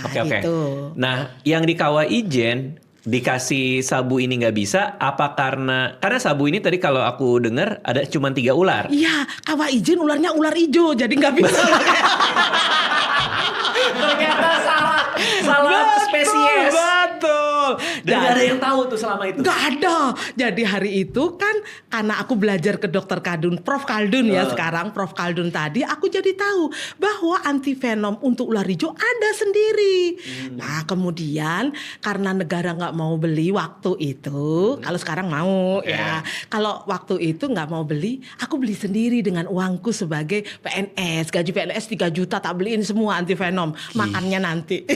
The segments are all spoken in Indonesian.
Oke. Itu. Nah, yang di Kawah Ijen dikasih sabu ini nggak bisa, apa karena sabu ini tadi kalau aku dengar ada cuma 3 ular. Iya, Kawah Ijen ularnya ular ijo, jadi nggak bisa. Ternyata salah spesies. Betul. Dan gak ada yang tahu tuh selama itu. Gak ada. Jadi hari itu kan karena aku belajar ke dokter Kaldun, Prof Kaldun ya sekarang, Prof Kaldun tadi, aku jadi tahu bahwa antivenom untuk ular hijau ada sendiri. Nah kemudian karena negara nggak mau beli waktu itu, kalau sekarang mau ya, kalau waktu itu nggak mau beli, aku beli sendiri dengan uangku sebagai PNS, gaji PNS 3 juta tak beliin semua antivenom, makannya nanti.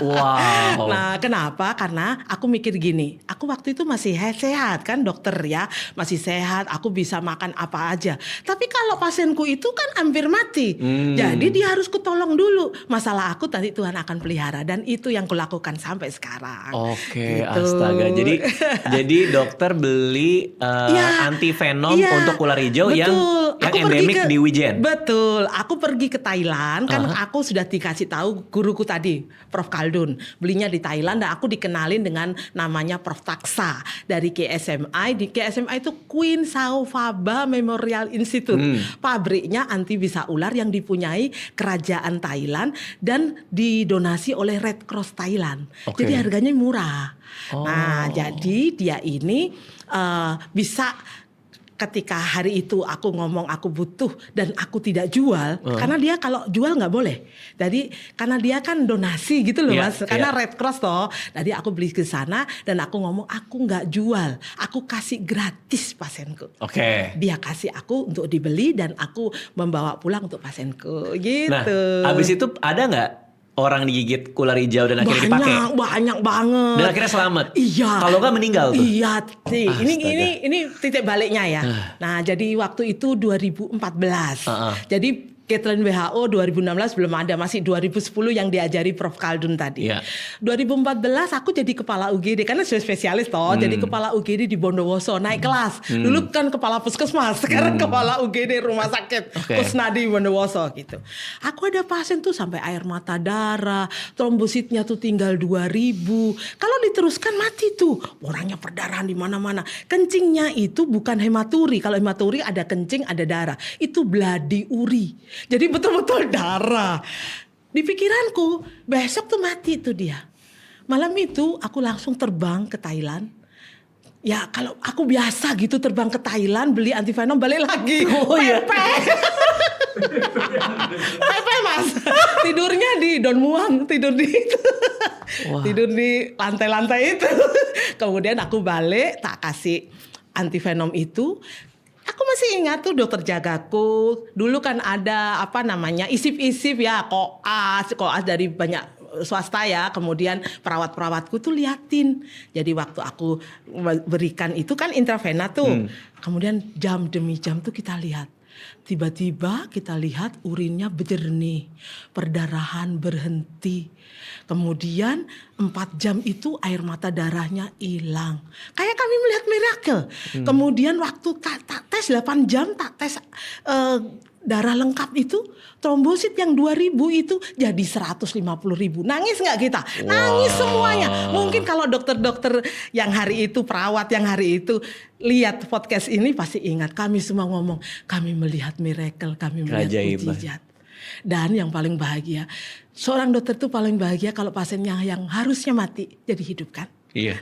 Wow. Nah kenapa? Karena aku mikir gini, aku waktu itu masih sehat kan dokter ya, masih sehat, aku bisa makan apa aja. Tapi kalau pasienku itu kan hampir mati, jadi dia harus kutolong dulu. Masalah aku nanti Tuhan akan pelihara, dan itu yang kulakukan sampai sekarang. Oke, Gitu. astaga. Jadi dokter beli antivenom untuk ular hijau yang endemik di Wijen. Betul, aku pergi ke Thailand kan, aku sudah dikasih tahu guruku tadi, Prof Kaldun, belinya di Thailand, dan aku dikenalin dengan namanya Prof Taksa dari KSMI. Di KSMI itu Queen Sao Phaba Memorial Institute, pabriknya anti bisa ular yang dipunyai kerajaan Thailand dan didonasi oleh Red Cross Thailand. Jadi harganya murah. Nah, jadi dia ini bisa. Ketika hari itu aku ngomong aku butuh dan aku tidak jual, karena dia kalau jual nggak boleh. Jadi karena dia kan donasi gitu loh Mas, karena Red Cross toh. Jadi aku beli ke sana dan aku ngomong aku nggak jual, aku kasih gratis pasienku. Dia kasih aku untuk dibeli dan aku membawa pulang untuk pasienku gitu. Nah, abis itu ada nggak orang digigit ular hijau dan akhirnya dipakai? Banyak banget. Dan akhirnya selamat? Iya. Kalau nggak meninggal tuh? Iya. Ini titik baliknya ya. Nah jadi waktu itu 2014. Jadi guideline WHO 2016 belum ada, masih 2010 yang diajari Prof Kaldun tadi. 2014 aku jadi kepala UGD karena saya spesialis toh, jadi kepala UGD di Bondowoso, naik kelas. Dulu kan kepala puskesmas, sekarang kepala UGD rumah sakit Kusnadi Bondowoso gitu. Aku ada pasien tuh sampai air mata darah, trombositnya tuh tinggal 2000. Kalau diteruskan mati tuh, orangnya perdarahan di mana-mana. Kencingnya itu bukan hematuri. Kalau hematuri ada kencing, ada darah. Itu bloody uri. Jadi betul-betul darah. Di pikiranku besok tuh mati tuh dia. Malam itu aku langsung terbang ke Thailand. Ya kalau aku biasa gitu terbang ke Thailand beli antivenom balik lagi. Pepe Mas. Tidurnya di Don Muang, tidur di itu. Tidur di lantai-lantai itu. Kemudian aku balik tak kasih antivenom itu. Aku masih ingat tuh dokter jagaku. Dulu kan ada isip-isip ya, koas dari banyak swasta ya. Kemudian perawat-perawatku tuh liatin. Jadi waktu aku berikan itu kan intravena tuh. Kemudian jam demi jam tuh kita lihat. Tiba-tiba kita lihat urinnya berjernih, perdarahan berhenti. Kemudian 4 jam itu air mata darahnya hilang. Kayak kami melihat miracle. Kemudian waktu tak tes 8 jam, tak tes darah lengkap itu, trombosit yang 2000 itu jadi 150.000. Nangis gak kita? Nangis semuanya. Mungkin kalau dokter-dokter yang hari itu, perawat yang hari itu lihat podcast ini pasti ingat. Kami semua ngomong, kami melihat miracle, kami melihat mujizat. Dan yang paling bahagia, seorang dokter tuh paling bahagia kalau pasiennya yang harusnya mati jadi hidup kan.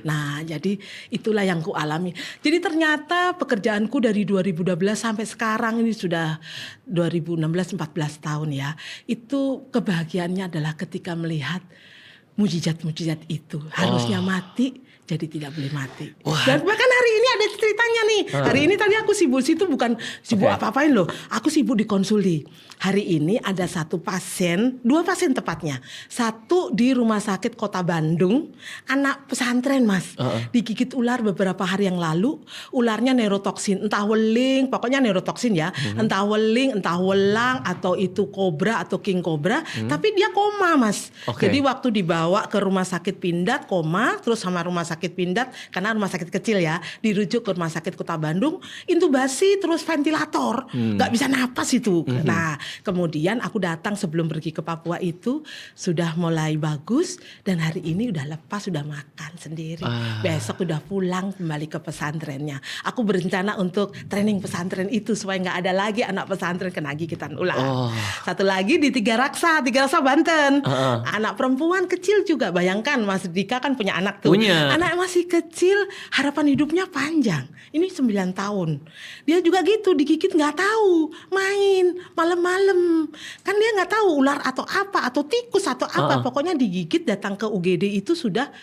Nah jadi itulah yang ku alami. Jadi ternyata pekerjaanku dari 2012 sampai sekarang ini sudah 2016-14 tahun ya. Itu kebahagiaannya adalah ketika melihat mujizat-mujizat itu. Harusnya mati jadi tidak boleh mati. Dan bahkan hari ini ada ceritanya nih. Hari ini tadi aku sibuk situ bukan sibuk apa-apain loh. Aku sibuk di konsuli. Hari ini ada 2 pasien tepatnya. Satu di rumah sakit Kota Bandung, anak pesantren Mas. Digigit ular beberapa hari yang lalu. Ularnya neurotoksin, entah weling, pokoknya neurotoksin ya. Entah weling, entah welang, atau itu kobra atau king kobra. Tapi dia koma Mas. Jadi waktu dibawa dibawa ke rumah sakit Pindad, koma, terus sama rumah sakit Pindad, karena rumah sakit kecil ya, dirujuk ke rumah sakit Kota Bandung, intubasi terus ventilator, nggak bisa napas itu. Nah, kemudian aku datang sebelum pergi ke Papua itu sudah mulai bagus dan hari ini udah lepas, sudah makan sendiri. Besok udah pulang kembali ke pesantrennya. Aku berencana untuk training pesantren itu supaya nggak ada lagi anak pesantren kena gigitan ular. Satu lagi di Tiga Raksa Banten. Anak perempuan kecil juga, bayangkan Mas Dika kan punya anak tuh. Punya. Anak masih kecil, harapan hidupnya panjang. Ini 9 tahun. Dia juga gitu, digigit nggak tahu, main malam-malam. Kan dia nggak tahu ular atau apa, atau tikus atau apa. Pokoknya digigit, datang ke UGD itu sudah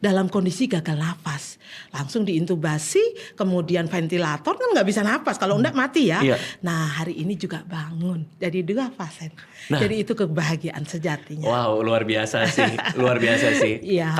dalam kondisi gagal nafas, langsung diintubasi, kemudian ventilator, kan nggak bisa nafas, kalau enggak mati ya. Iya. Nah, hari ini juga bangun, jadi 2 pasien. Jadi itu kebahagiaan sejatinya. Wow, luar biasa sih, luar biasa sih. Iya.